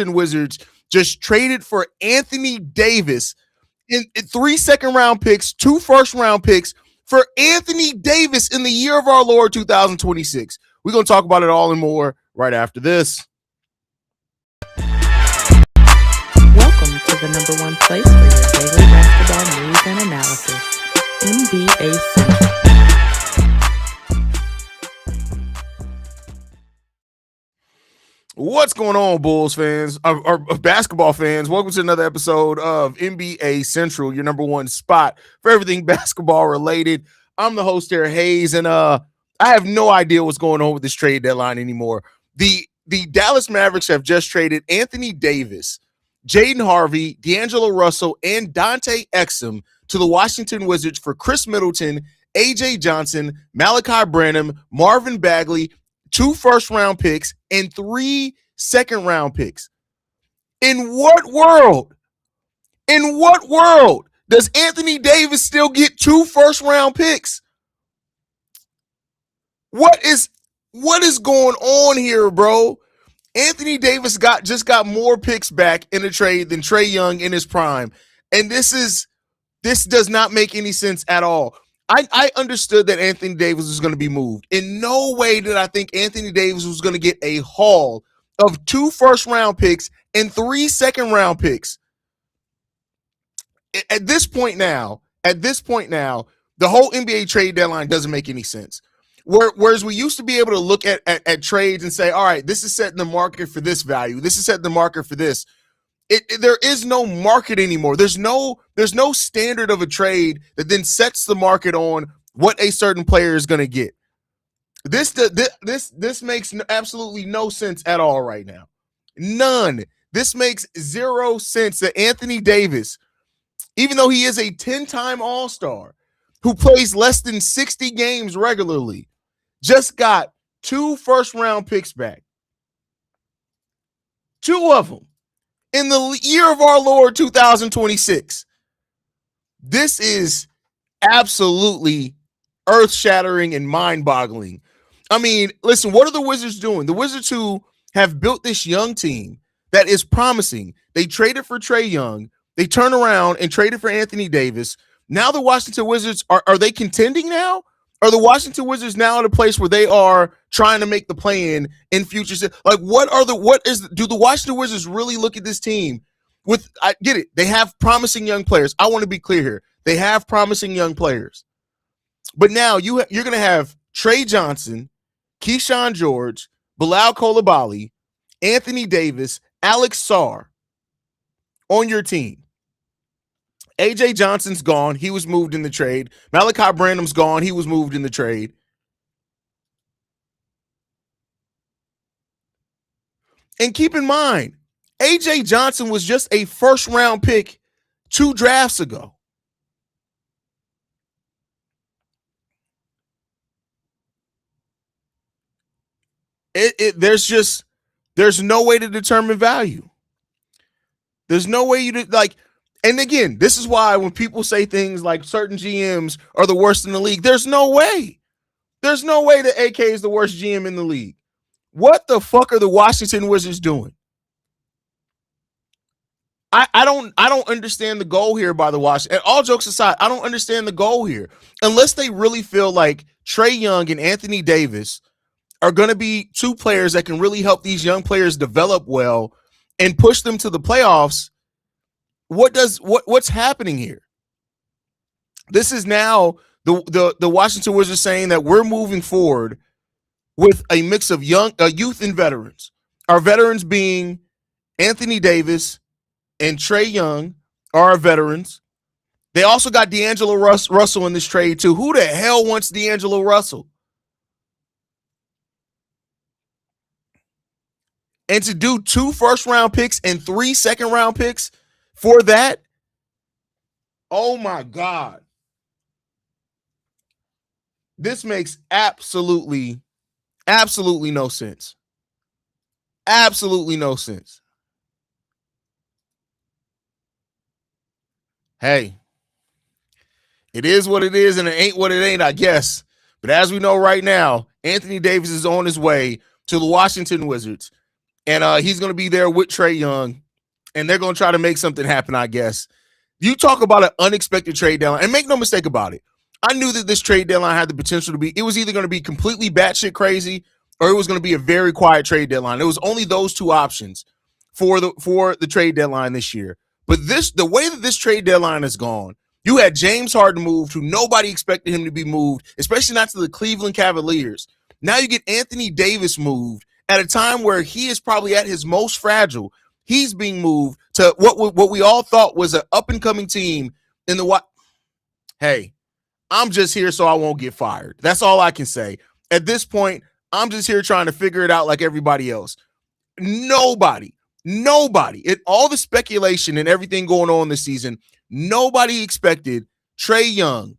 Wizards just traded for Anthony Davis in 3 second-round picks, 2 first-round picks for Anthony Davis in the year of our Lord 2026. We're going to talk about it all and more right after this. Welcome to the number one place for your daily basketball news and analysis, NBA Central. What's going on, Bulls fans, or basketball fans? Welcome to another episode of NBA Central, your number one spot for everything basketball related. I'm the host here, Haize, and I have no idea what's going on with this trade deadline anymore. The Dallas Mavericks have just traded Anthony Davis, Jaden Harvey, D'Angelo Russell, and Dante Exum to the Washington Wizards for Khris Middleton, AJ Johnson, Malaki Branham, Marvin Bagley, 2 first-round picks, and 3 second-round picks. In what world does Anthony Davis still get 2 first-round picks? What is going on here, bro? Anthony Davis just got more picks back in a trade than Trae Young in his prime. And this does not make any sense at all. I understood that Anthony Davis was going to be moved. In no way did I think Anthony Davis was going to get a haul of 2 first-round picks and 3 second-round picks. At this point now, the whole NBA trade deadline doesn't make any sense. Whereas we used to be able to look at trades and say, all right, this is setting the market for this value. This is setting the market for this. There is no market anymore. There's no standard of a trade that then sets the market on what a certain player is going to get. This makes absolutely no sense at all right now. None. This makes 0 sense that Anthony Davis, even though he is a 10-time All-Star who plays less than 60 games regularly, just got 2 first-round picks back. 2 of them. In the year of our Lord 2026. This is absolutely earth-shattering and mind-boggling. I mean, listen, what are the Wizards doing? The Wizards who have built this young team that is promising. They traded for Trae Young. They turn around and traded for Anthony Davis. Now the Washington Wizards, are they contending now? Are the Washington Wizards now at a place where they are trying to make the play-in future? Like, do the Washington Wizards really look at this team with, I get it, they have promising young players. I want to be clear here. They have promising young players. But now you're going to have Trae Johnson, Keyshawn George, Bilal Coulibaly, Anthony Davis, Alex Sarr on your team. AJ Johnson's gone. He was moved in the trade. Malaki Branham's gone. He was moved in the trade. And keep in mind, AJ Johnson was just a first-round pick 2 drafts ago. There's no way to determine value. There's no way and again, this is why when people say things like certain GMs are the worst in the league, there's no way. There's no way that AK is the worst GM in the league. What the fuck are the Washington Wizards doing? I don't understand the goal here by the Washington. And all jokes aside, I don't understand the goal here. Unless they really feel like Trae Young and Anthony Davis are going to be 2 players that can really help these young players develop well and push them to the playoffs. What's happening here? This is now the Washington Wizards saying that we're moving forward with a mix of youth and veterans. Our veterans being Anthony Davis and Trae Young are our veterans. They also got D'Angelo Russell in this trade too. Who the hell wants D'Angelo Russell? And to do 2 first-round picks and 3 second-round picks for that, oh my God. This makes absolutely no sense. Absolutely no sense. Hey, it is what it is and it ain't what it ain't, I guess. But as we know right now, Anthony Davis is on his way to the Washington Wizards. and he's going to be there with Trae Young, and they're going to try to make something happen, I guess. You talk about an unexpected trade deadline, and make no mistake about it. I knew that this trade deadline had the potential to be, it was either going to be completely batshit crazy or it was going to be a very quiet trade deadline. There was only those two options for the trade deadline this year. But the way that this trade deadline has gone, you had James Harden moved, who nobody expected him to be moved, especially not to the Cleveland Cavaliers. Now you get Anthony Davis moved at a time where he is probably at his most fragile. He's being moved to what we all thought was an up-and-coming team in the what? Hey, I'm just here so I won't get fired. That's all I can say. At this point, I'm just here trying to figure it out like everybody else. Nobody, all the speculation and everything going on this season, nobody expected Trae Young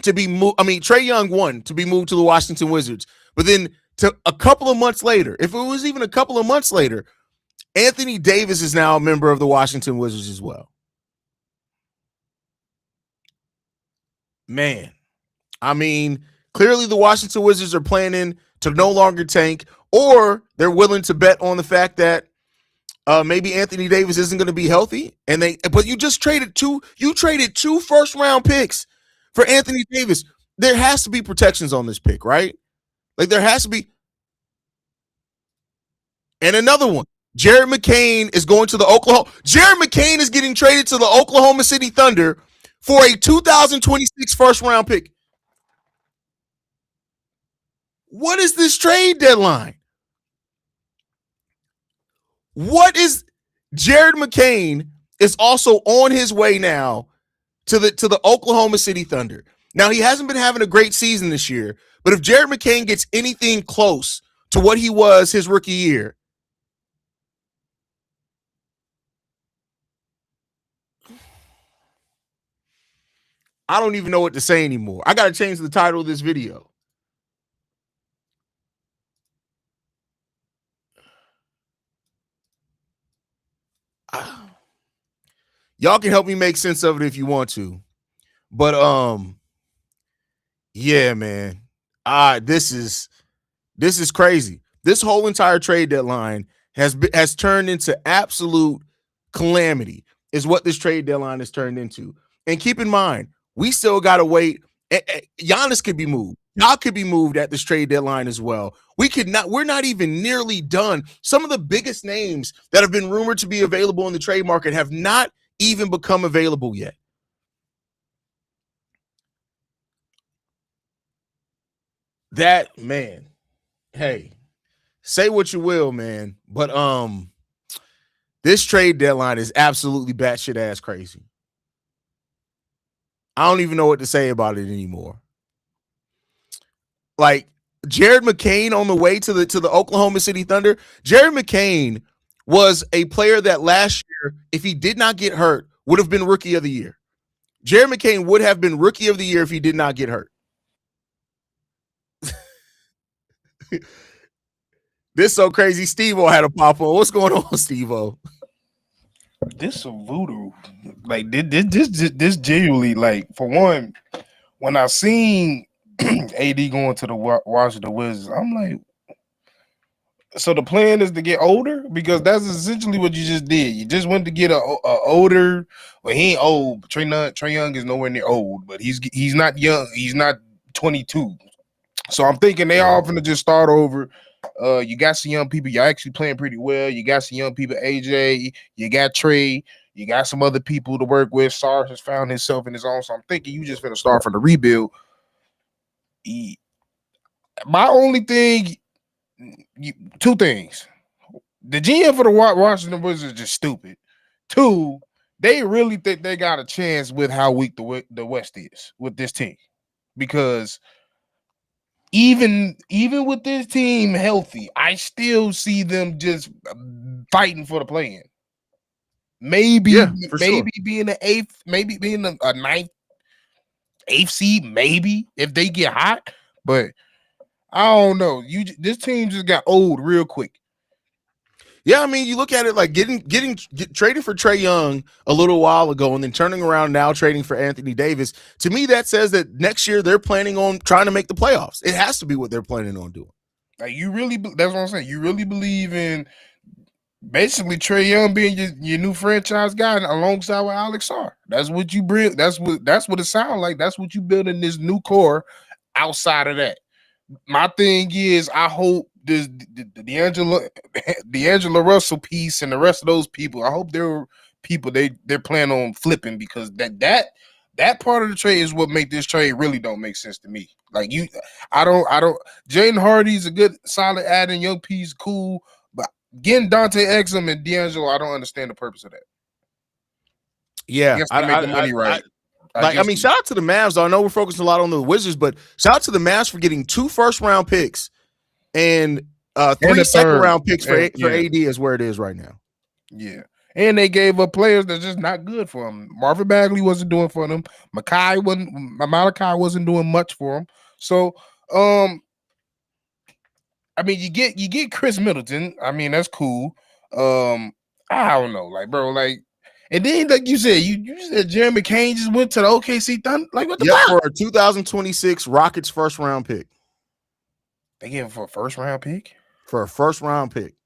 to be moved. I mean, Trae Young won to be moved to the Washington Wizards. But then to a couple of months later, if it was even a couple of months later, Anthony Davis is now a member of the Washington Wizards as well. Man, I mean, clearly the Washington Wizards are planning to no longer tank, or they're willing to bet on the fact that maybe Anthony Davis isn't going to be healthy. But you just traded two first-round picks for Anthony Davis. There has to be protections on this pick, right? Like there has to be. And another one. Jared McCain is going to the Oklahoma. Jared McCain is getting traded to the Oklahoma City Thunder for a 2026 first-round pick. What is this trade deadline? What is Jared McCain is also on his way now to the Oklahoma City Thunder. Now, he hasn't been having a great season this year, but if Jared McCain gets anything close to what he was his rookie year, I don't even know what to say anymore. I got to change the title of this video. Y'all can help me make sense of it if you want to. But yeah, man. This is crazy. This whole entire trade deadline has turned into absolute calamity, is what this trade deadline has turned into. And keep in mind, we still got to wait. Giannis could be moved. Y'all could be moved at this trade deadline as well. We're not even nearly done. Some of the biggest names that have been rumored to be available in the trade market have not even become available yet. That, man, hey, say what you will, man, but this trade deadline is absolutely batshit ass crazy. I don't even know what to say about it anymore. Like Jared McCain on the way to the Oklahoma City Thunder. Jared McCain was a player that last year, if he did not get hurt, would have been rookie of the year. Jared McCain would have been rookie of the year if he did not get hurt. This so crazy. Steve-O had a pop on. What's going on, Steve-O? This a voodoo. Like this genuinely, like, for one, when I seen AD going to the Washington Wizards, I'm like, so the plan is to get older? Because that's essentially what you just did. You just went to get a older. Well, he ain't old. Trae Young is nowhere near old, but he's not young. He's not 22. So I'm thinking they all finna just start over. You got some young people. You're actually playing pretty well. You got some young people, AJ. You got Trae. You got some other people to work with. Sars has found himself in his own. So I'm thinking you just finna start from the rebuild. My only thing, two things. The GM for the Washington Wizards is just stupid. Two, they really think they got a chance with how weak the West is with this team. Because even with this team healthy, I still see them just fighting for the play-in. Maybe being an eighth, maybe being a ninth, eighth seed, maybe if they get hot. But I don't know. This team just got old real quick. Yeah, I mean, you look at it like getting traded for Trae Young a little while ago and then turning around now trading for Anthony Davis. To me, that says that next year they're planning on trying to make the playoffs. It has to be what they're planning on doing. Like you really, that's what I'm saying. You really believe in basically Trae Young being your new franchise guy alongside with Alex Sarr. That's what you bring. That's what it sounds like. That's what you build in this new core. Outside of that, my thing is, I hope this D'Angelo Russell piece and the rest of those people. I hope they're people they're planning on flipping, because that part of the trade is what make this trade really don't make sense to me. Like I don't. Jaden Hardy's a good solid add in, young piece, cool, but getting Dante Exum and D'Angelo, I don't understand the purpose of that. Yeah, I guess to make the money right. I mean, shout out to the Mavs, though. I know we're focusing a lot on the Wizards, but shout out to the Mavs for getting 2 first-round picks and 3 second-round picks for AD is where it is right now. Yeah. And they gave up players that's just not good for them. Marvin Bagley wasn't doing for them. Malaki wasn't doing much for him. So, I mean, you get Khris Middleton. I mean, that's cool. I don't know, like, bro, like, and then like you said, you said Jared McCain just went to the OKC Thunder. Like, what the fuck? For a 2026 Rockets first-round pick. They gave him for a first-round pick? For a first-round pick.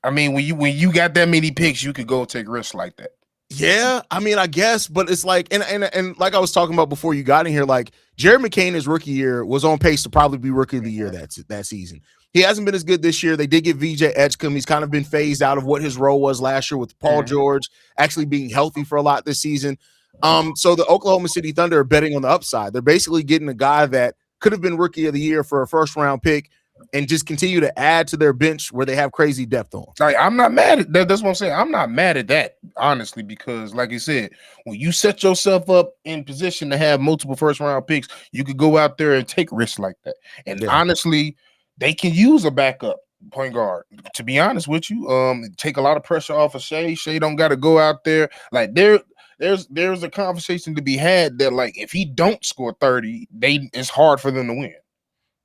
I mean, when you got that many picks, you could go take risks like that. Yeah, I mean, I guess, but it's like, and like I was talking about before you got in here, like Jared McCain, his rookie year, was on pace to probably be rookie of the year that season. He hasn't been as good this year. They did get VJ Edgecombe. He's kind of been phased out of what his role was last year with Paul George actually being healthy for a lot this season. So the Oklahoma City Thunder are betting on the upside. They're basically getting a guy that could have been rookie of the year for a first-round pick and just continue to add to their bench where they have crazy depth on. Like, I'm not mad at that. That's what I'm saying. I'm not mad at that, honestly, because like you said, when you set yourself up in position to have multiple first-round picks, you could go out there and take risks like that. And honestly, they can use a backup point guard. To be honest with you, take a lot of pressure off of Shea. Shea don't got to go out there. Like, there's a conversation to be had that, like, if he don't score 30, it's hard for them to win.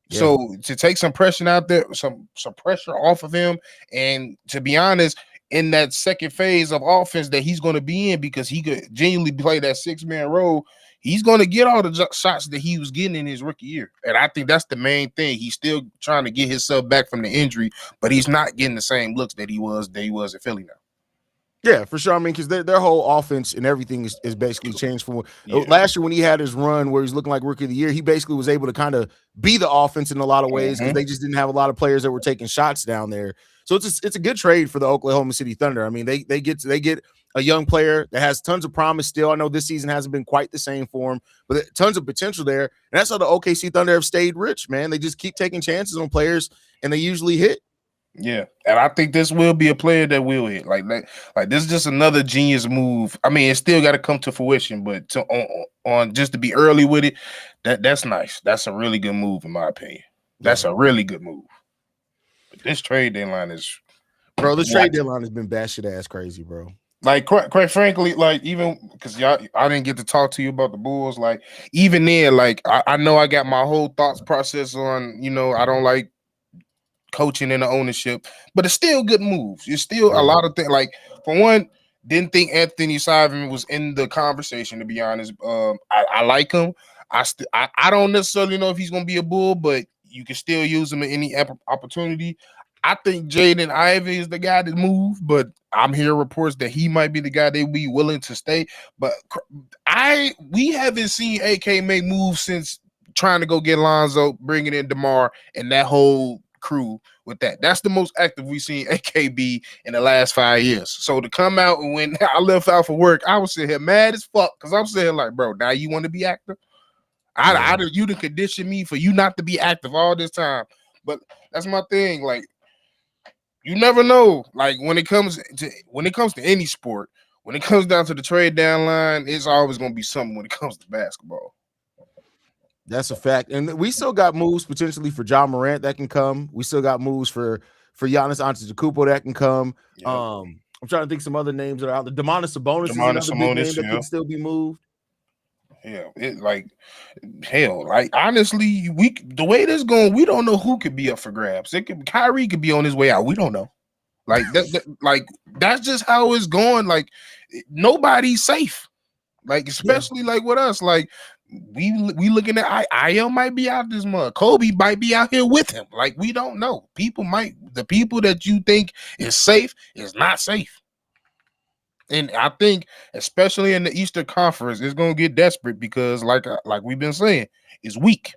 Yeah. So to take some pressure out there, some pressure off of him, and to be honest, in that second phase of offense that he's going to be in, because he could genuinely play that 6-man role, he's going to get all the shots that he was getting in his rookie year. And I think that's the main thing. He's still trying to get himself back from the injury, but he's not getting the same looks that he was in Philly now. Yeah, for sure. I mean, because their whole offense and everything is basically changed from last year when he had his run where he's looking like rookie of the year. He basically was able to kind of be the offense in a lot of ways because they just didn't have a lot of players that were taking shots down there. So it's a good trade for the Oklahoma City Thunder. I mean, they get a young player that has tons of promise still. I know this season hasn't been quite the same for him, but tons of potential there. And that's how the OKC Thunder have stayed rich, man. They just keep taking chances on players, and they usually hit. Yeah, and I think this will be a player that will hit. Like this is just another genius move. I mean, it still got to come to fruition, but on just to be early with it, that's nice. That's a really good move, in my opinion. That's a really good move. But this trade deadline is, bro. This trade deadline has been batshit ass crazy, bro. Like, quite frankly, like, even because I didn't get to talk to you about the Bulls. Like, even then, like, I know I got my whole thoughts process on. I don't like coaching and the ownership, but it's still good moves. It's still a lot of things. Like, for one, didn't think Anthony Simon was in the conversation, to be honest. I like him. I don't necessarily know if he's gonna be a Bull, but you can still use him at any opportunity. I think Jaden Ivey is the guy to move, but I'm hearing reports that he might be the guy they'd be willing to stay. But we haven't seen AK make moves since trying to go get Lonzo, bringing in DeMar, and that whole crew with that. That's the most active we've seen AKB in the last 5 years. So to come out, and when I left out for work, I was sitting here mad as fuck because I'm sitting like, bro, now you want to be active? You to condition me for you not to be active all this time. But that's my thing. Like, you never know. Like, when it comes to any sport, when it comes down to the trade deadline, it's always going to be something when it comes to basketball. That's a fact. And we still got moves potentially for Ja Morant that can come. We still got moves for Giannis Antetokounmpo that can come. Yeah. I'm trying to think some other names that are out there. Domantas Sabonis is another big name that could still be moved. Yeah, honestly, the way this going, we don't know who could be up for grabs. Kyrie could be on his way out. We don't know. Like that's just how it's going. Like, nobody's safe. Like, especially like with us, like we looking at IL might be out this month. Kobe might be out here with him. Like, we don't know. The people that you think is safe is not safe. And I think, especially in the Eastern Conference, it's gonna get desperate because, like we've been saying, it's weak.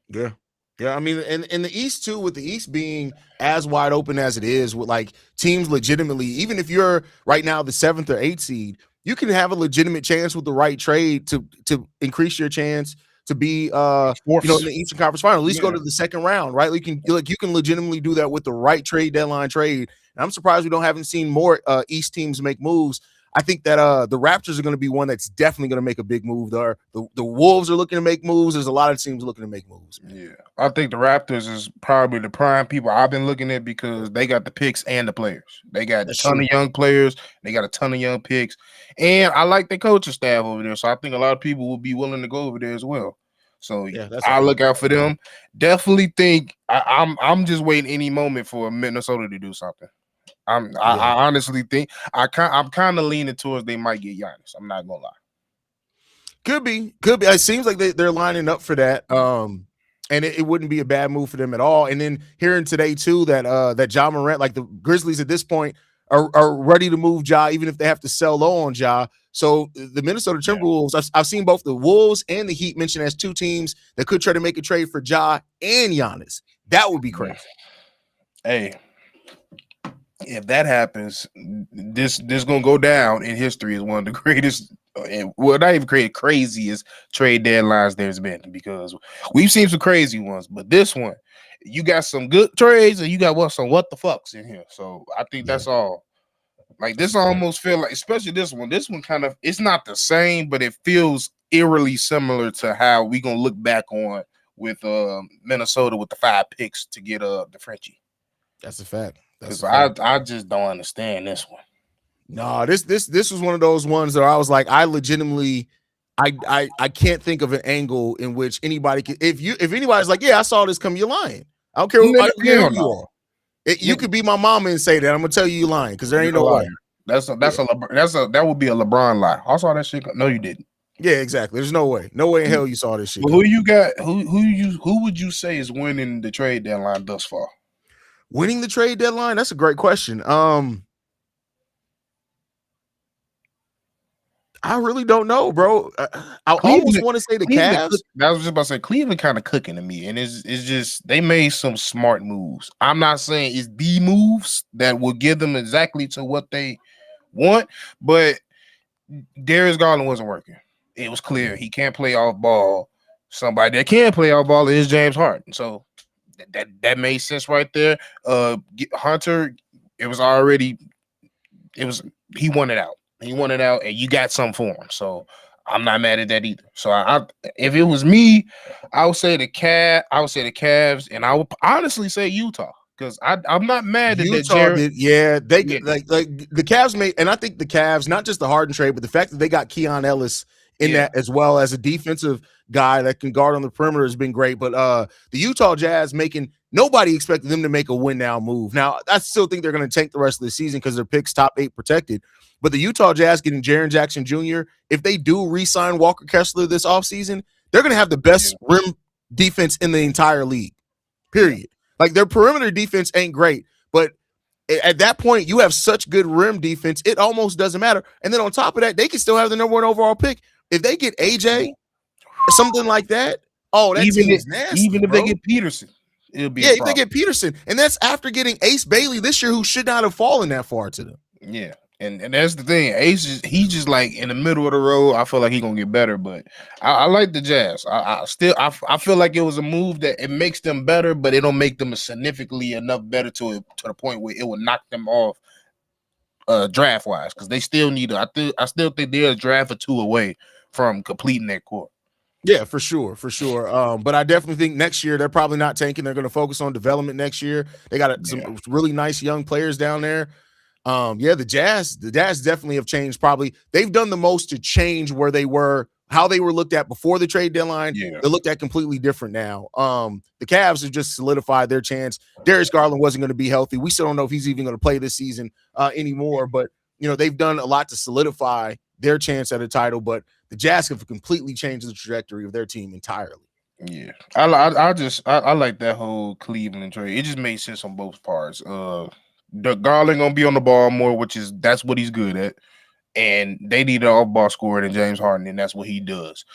Yeah. Yeah, I mean, and in the East too, with the East being as wide open as it is, with like teams legitimately, even if you're right now the 7th or 8th seed, you can have a legitimate chance with the right trade to increase your chance to be in the Eastern Conference Final, at least go to the second round, right? You can legitimately do that with the right trade deadline trade. And I'm surprised haven't seen more East teams make moves. I think that the Raptors are going to be one that's definitely going to make a big move. The Wolves are looking to make moves. There's a lot of teams looking to make moves. Yeah, I think the Raptors is probably the prime people I've been looking at because they got the picks and the players. They got a ton of young players. They got a ton of young picks. And I like the coaching staff over there. So I think a lot of people will be willing to go over there as well. So yeah, I look out for them. Definitely think I'm just waiting any moment for Minnesota to do something. I honestly think I'm kind of leaning towards they might get Giannis. I'm not gonna lie. Could be. It seems like they're lining up for that. And it wouldn't be a bad move for them at all. And then hearing today too that Ja Morant, like the Grizzlies at this point, are ready to move Ja, even if they have to sell low on Ja. So the Minnesota Timberwolves, I've seen both the Wolves and the Heat mentioned as two teams that could try to make a trade for Ja and Giannis. That would be crazy. Hey, if that happens, this gonna go down in history as one of the greatest, well, not even craziest trade deadlines there's been, because we've seen some crazy ones, but this one, you got some good trades and you got some what the fucks in here. So I think that's all. Like, this almost feel like, especially this one kind of, it's not the same, but it feels eerily similar to how we gonna look back on with Minnesota with the 5 picks to get the Frenchie. That's a fact. Because I just don't understand this one. No, this was one of those ones where I was like, I legitimately, I can't think of an angle in which anybody can. If anybody's like, yeah, I saw this come, you're lying. I don't care who you are. You could be my mama and say that. I'm gonna tell you're lying because there ain't no way. That would be a LeBron lie. I saw that shit. No, you didn't. Yeah, exactly. There's no way. No way in hell you saw this shit. Well, who you got? Who would you say is winning the trade deadline thus far? Winning the trade deadline? That's a great question. I really don't know, bro. I almost want to say the Cavs. I was just about to say Cleveland kind of cooking to me, and it's just they made some smart moves. I'm not saying it's the moves that will give them exactly to what they want, but Darius Garland wasn't working. It was clear he can't play off ball. Somebody that can play off ball is James Harden. So that made sense right there. Hunter, he wanted out. He wanted out, and you got something for him. So I'm not mad at that either. So if it was me, I would say the Cavs, and I would honestly say Utah, because I'm not mad at Utah that. Like the Cavs made, and I think the Cavs, not just the Harden trade, but the fact that they got Keon Ellis in that as well as a defensive guy that can guard on the perimeter has been great. But the Utah Jazz nobody expected them to make a win now move. Now, I still think they're going to tank the rest of the season because their picks top 8 protected. But the Utah Jazz getting Jaren Jackson Jr., if they do re-sign Walker Kessler this offseason, they're going to have the best rim defense in the entire league, period. Like, their perimeter defense ain't great, but at that point, you have such good rim defense, it almost doesn't matter. And then on top of that, they can still have the number 1 overall pick. If they get AJ or something like that, that team is nasty. Even if they get Peterson, it'll be if they get Peterson. And that's after getting Ace Bailey this year, who should not have fallen that far to them. Yeah. And that's the thing. Ace he's just like in the middle of the road. I feel like he's gonna get better, but I like the Jazz. I feel like it was a move that it makes them better, but it don't make them significantly enough better to the point where it will knock them off draft wise, because they still need I still think they're a draft or 2 away from completing that core. Yeah, for sure. But I definitely think next year they're probably not tanking. They're going to focus on development next year. They got some really nice young players down there. The Jazz definitely have changed. Probably they've done the most to change where they were, how they were looked at before the trade deadline. They're looked at completely different now. The Cavs have just solidified their chance. Darius Garland wasn't going to be healthy. We still don't know if he's even going to play this season anymore. But they've done a lot to solidify their chance at a title, but the Jazz have completely changed the trajectory of their team entirely. Yeah, I like that whole Cleveland trade. It just made sense on both parts. The Garland gonna be on the ball more, that's what he's good at, and they need an off-ball scorer than James Harden, and that's what he does.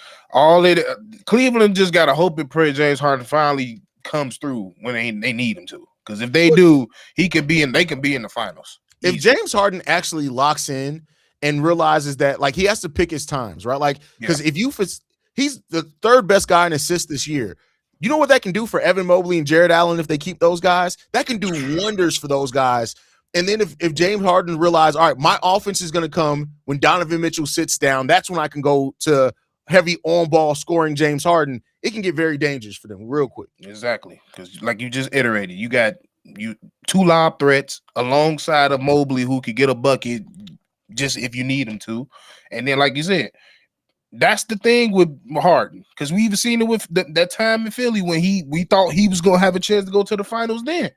Cleveland just gotta hope and pray James Harden finally comes through when they need him to. Because if they do, they can be in the finals. If James Harden actually locks in and realizes that, like, he has to pick his times, right? Like, because he's the third best guy in assists this year. You know what that can do for Evan Mobley and Jared Allen if they keep those guys? That can do wonders for those guys. And then if James Harden realizes, all right, my offense is going to come when Donovan Mitchell sits down, that's when I can go to heavy on-ball scoring James Harden. It can get very dangerous for them real quick. Exactly, because like you just iterated, you got two lob threats alongside of Mobley who could get a bucket just if you need him to. And then, like you said, that's the thing with Harden, because we even seen it with that time in Philly when we thought he was going to have a chance to go to the finals then.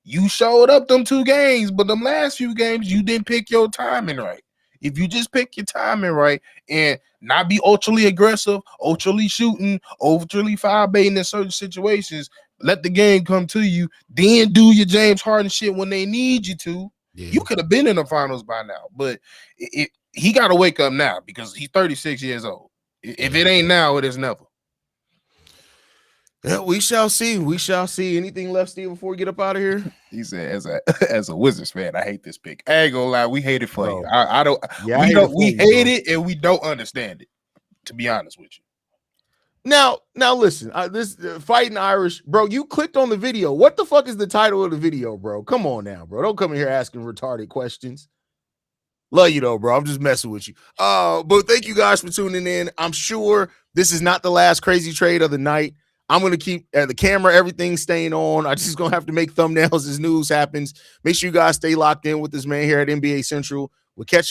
You showed up them 2 games, but them last few games, you didn't pick your timing right. If you just pick your timing right and not be ultra aggressive, ultra shooting, ultra foul baiting in certain situations, let the game come to you, then do your James Harden shit when they need you to. Yeah. You could have been in the finals by now, but he got to wake up now because he's 36 years old. If it ain't now, it is never. Yeah, we shall see. We shall see. Anything left, Steve, before we get up out of here? He said, as a Wizards fan, I hate this pick. I ain't gonna lie, we hate it for you. I don't. Yeah, we hate it and we don't understand it. To be honest with you. Now listen. This Fighting Irish, bro. You clicked on the video. What the fuck is the title of the video, bro? Come on now, bro. Don't come in here asking retarded questions. Love you though, bro. I'm just messing with you. But thank you guys for tuning in. I'm sure this is not the last crazy trade of the night. I'm going to keep the camera, everything staying on. I just going to have to make thumbnails as news happens. Make sure you guys stay locked in with this man here at NBA Central. We'll catch y'all.